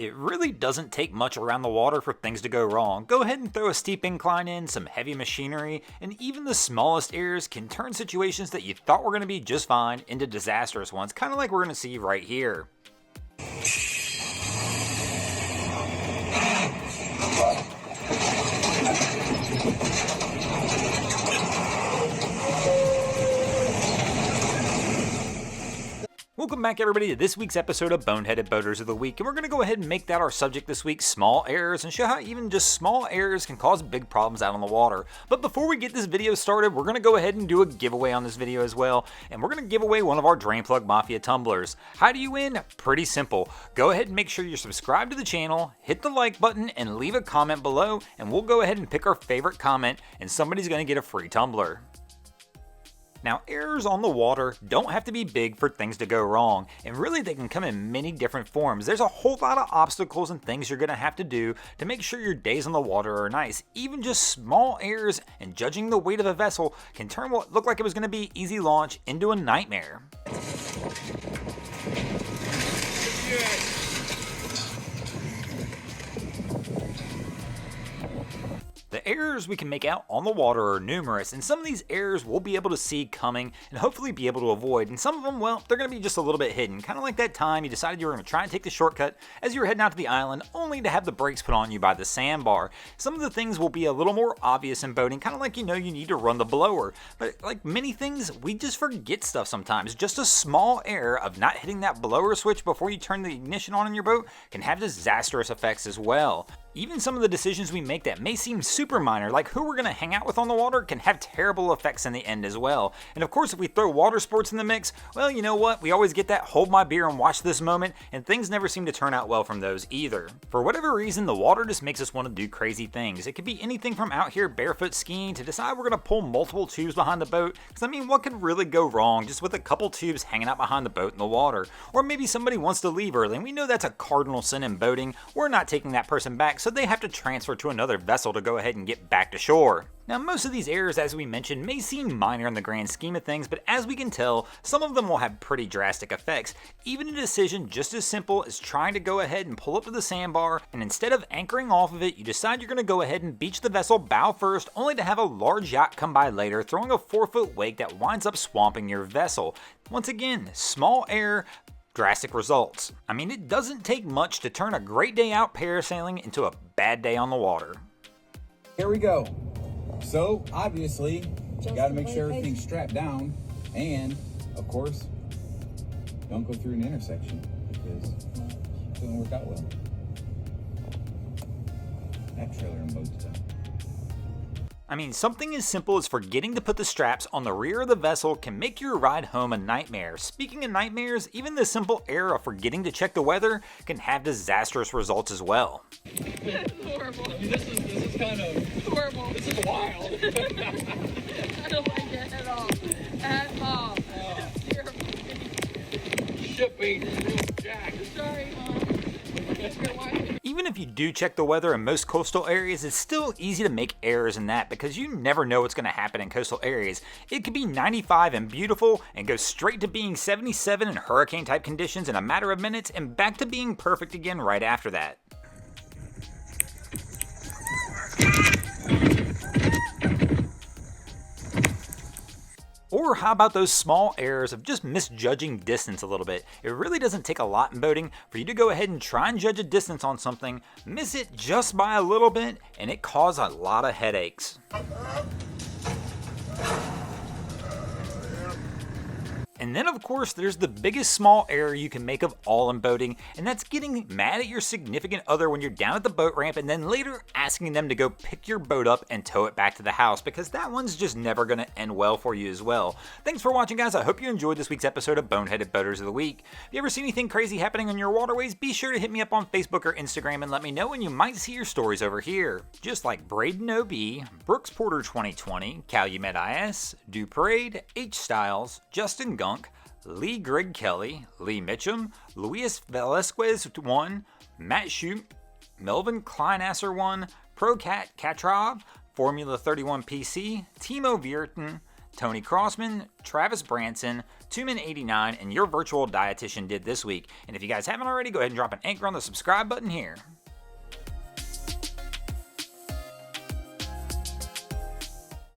It really doesn't take much around the water for things to go wrong. Go ahead and throw a steep incline in, some heavy machinery, and even the smallest errors can turn situations that you thought were going to be just fine into disastrous ones, kind of like we're going to see right here. Welcome back everybody to this week's episode of Boneheaded Boaters of the Week, and we're going to go ahead and make that our subject this week, small errors, and show how even just small errors can cause big problems out on the water. But before we get this video started, we're going to go ahead and do a giveaway on this video as well, and we're going to give away one of our Drain Plug Mafia tumblers. How do you win? Pretty simple. Go ahead and make sure you're subscribed to the channel, hit the like button, and leave a comment below, and we'll go ahead and pick our favorite comment, and somebody's going to get a free tumbler. Now, errors on the water don't have to be big for things to go wrong, and really they can come in many different forms. There's a whole lot of obstacles and things you're going to have to do to make sure your days on the water are nice. Even just small errors and judging the weight of a vessel can turn what looked like it was going to be easy launch into a nightmare. The errors we can make out on the water are numerous, and some of these errors we'll be able to see coming and hopefully be able to avoid, and some of them, well, they're going to be just a little bit hidden, kind of like that time you decided you were going to try and take the shortcut as you were heading out to the island, only to have the brakes put on you by the sandbar. Some of the things will be a little more obvious in boating, kind of like you need to run the blower, but like many things, we just forget stuff sometimes. Just a small error of not hitting that blower switch before you turn the ignition on in your boat can have disastrous effects as well. Even some of the decisions we make that may seem super minor, like who we're going to hang out with on the water, can have terrible effects in the end as well. And of course, if we throw water sports in the mix, well, you know what? We always get that hold my beer and watch this moment, and things never seem to turn out well from those either. For whatever reason, the water just makes us want to do crazy things. It could be anything from out here barefoot skiing to decide we're going to pull multiple tubes behind the boat, because I mean, what could really go wrong just with a couple tubes hanging out behind the boat in the water? Or maybe somebody wants to leave early, and we know that's a cardinal sin in boating. We're not taking that person back, so they have to transfer to another vessel to go ahead and get back to shore. Now, most of these errors, as we mentioned, may seem minor in the grand scheme of things, but as we can tell, some of them will have pretty drastic effects. Even a decision just as simple as trying to go ahead and pull up to the sandbar, and instead of anchoring off of it, you decide you're going to go ahead and beach the vessel bow first, only to have a large yacht come by later, throwing a 4-foot wake that winds up swamping your vessel. Once again, small error, drastic results. I mean, it doesn't take much to turn a great day out parasailing into a bad day on the water. Here we go. So, obviously, you gotta make sure everything's strapped down, and, of course, don't go through an intersection, because it doesn't work out well. That trailer and boat's done. I mean, something as simple as forgetting to put the straps on the rear of the vessel can make your ride home a nightmare. Speaking of nightmares, even the simple error of forgetting to check the weather can have disastrous results as well. That's horrible. I mean, this is kind of Horrible. This is wild. I don't like it at all. At all. It's terrible. Shipping Jack. Sorry, Mom. If you're watching. Even if you do check the weather in most coastal areas, it's still easy to make errors in that because you never know what's going to happen in coastal areas. It could be 95 and beautiful and go straight to being 77 in hurricane type conditions in a matter of minutes and back to being perfect again right after that. Or how about those small errors of just misjudging distance a little bit? It really doesn't take a lot in boating for you to go ahead and try and judge a distance on something, miss it just by a little bit, and it causes a lot of headaches. And then of course there's the biggest small error you can make of all in boating, and that's getting mad at your significant other when you're down at the boat ramp and then later asking them to go pick your boat up and tow it back to the house, because that one's just never going to end well for you as well. Thanks for watching, guys. I hope you enjoyed this week's episode of Boneheaded Boaters of the Week. If you ever see anything crazy happening on your waterways, be sure to hit me up on Facebook or Instagram and let me know, and you might see your stories over here. Just like Braden OB, Brooks Porter 2020, Calumet IS, Duprade, H Styles, Justin Gunk, Lee Greg Kelly, Lee Mitchum, Luis Velasquez 1, Matt Shoup, Melvin Kleinasser 1, ProCat Katrov, Formula 31 PC, Timo Vierten, Tony Crossman, Travis Branson, Twoman89, and your virtual dietitian did this week. And if you guys haven't already, go ahead and drop an anchor on the subscribe button here.